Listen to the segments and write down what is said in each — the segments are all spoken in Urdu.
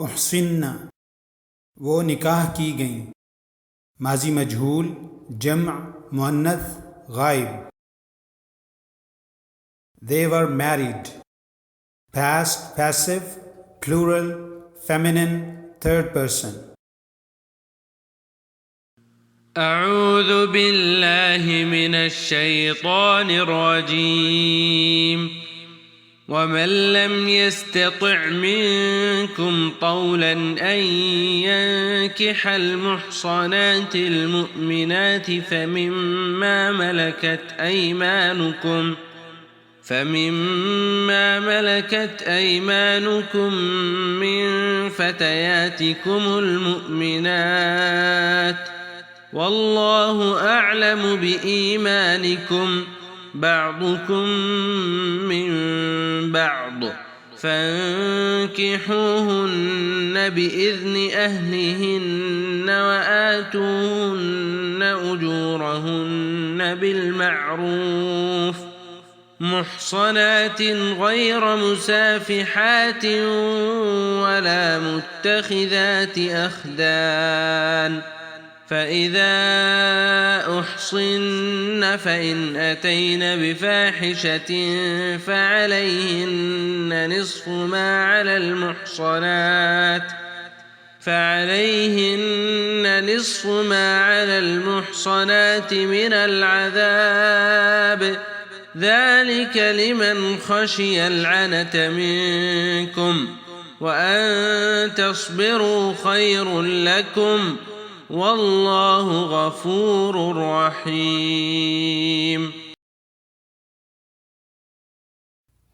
احْs'inna وہ نکاح کی گئیں. ماضی مجہول جمع مؤنث غائب. They were married. Past passive plural feminine third person. أعوذ بالله من الشيطان الرجيم ومن لم يستطع منكم طولا أن ينكح المحصنات المؤمنات فمما ملكت أيمانكم من فتياتكم المؤمنات والله أعلم بإيمانكم بعضكم من بعض فانكحوهن بإذن أهلهن وآتوهن أجورهن بالمعروف محصنات غير مسافحات ولا متخذات أخدان فإذا أحصن فإن أتين بفاحشة فعليهن نصف ما على المحصنات من العذاب ذلك لمن خشي العنة منكم وأن تصبروا خير لكم واللہ غفور رحیم.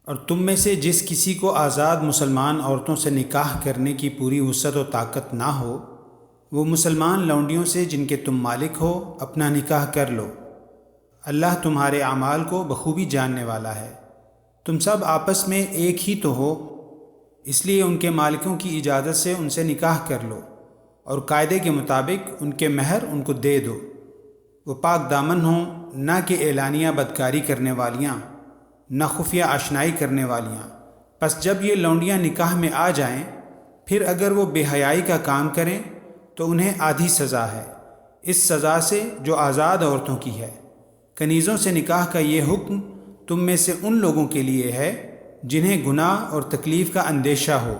اور تم میں سے جس کسی کو آزاد مسلمان عورتوں سے نکاح کرنے کی پوری وسعت و طاقت نہ ہو وہ مسلمان لونڈیوں سے جن کے تم مالک ہو اپنا نکاح کر لو. اللہ تمہارے اعمال کو بخوبی جاننے والا ہے. تم سب آپس میں ایک ہی تو ہو اس لیے ان کے مالکوں کی اجازت سے ان سے نکاح کر لو اور قاعدے کے مطابق ان کے مہر ان کو دے دو. وہ پاک دامن ہوں نہ کہ اعلانیہ بدکاری کرنے والیاں نہ خفیہ آشنائی کرنے والیاں. پس جب یہ لونڈیاں نکاح میں آ جائیں پھر اگر وہ بے حیائی کا کام کریں تو انہیں آدھی سزا ہے اس سزا سے جو آزاد عورتوں کی ہے. کنیزوں سے نکاح کا یہ حکم تم میں سے ان لوگوں کے لیے ہے جنہیں گناہ اور تکلیف کا اندیشہ ہو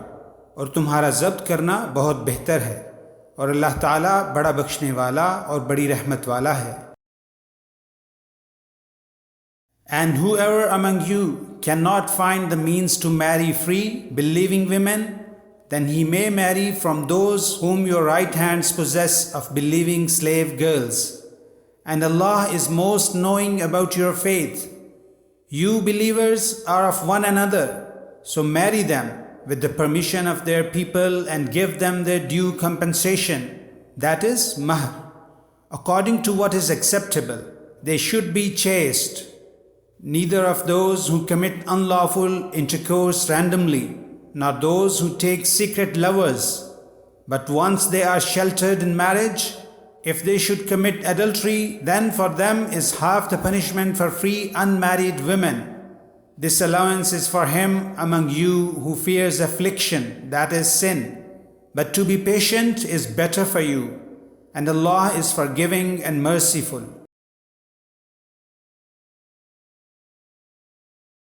اور تمہارا ضبط کرنا بہت بہتر ہے اور اللہ تعالیٰ بڑا بخشنے والا اور بڑی رحمت والا ہے. And whoever among you cannot find the means to marry free, believing women, then he may marry from those whom your right hands possess of believing slave girls. And Allah is most knowing about your faith. You believers are of one another, so marry them with the permission of their people and give them their due compensation, that is, mahr, according to what is acceptable. They should be chaste. Neither of those who commit unlawful intercourse randomly, nor those who take secret lovers. But once they are sheltered in marriage, if they should commit adultery, then for them is half the punishment for free unmarried women. This allowance is for him among you who fears affliction, that is sin. But to be patient is better for you, and Allah is forgiving and merciful.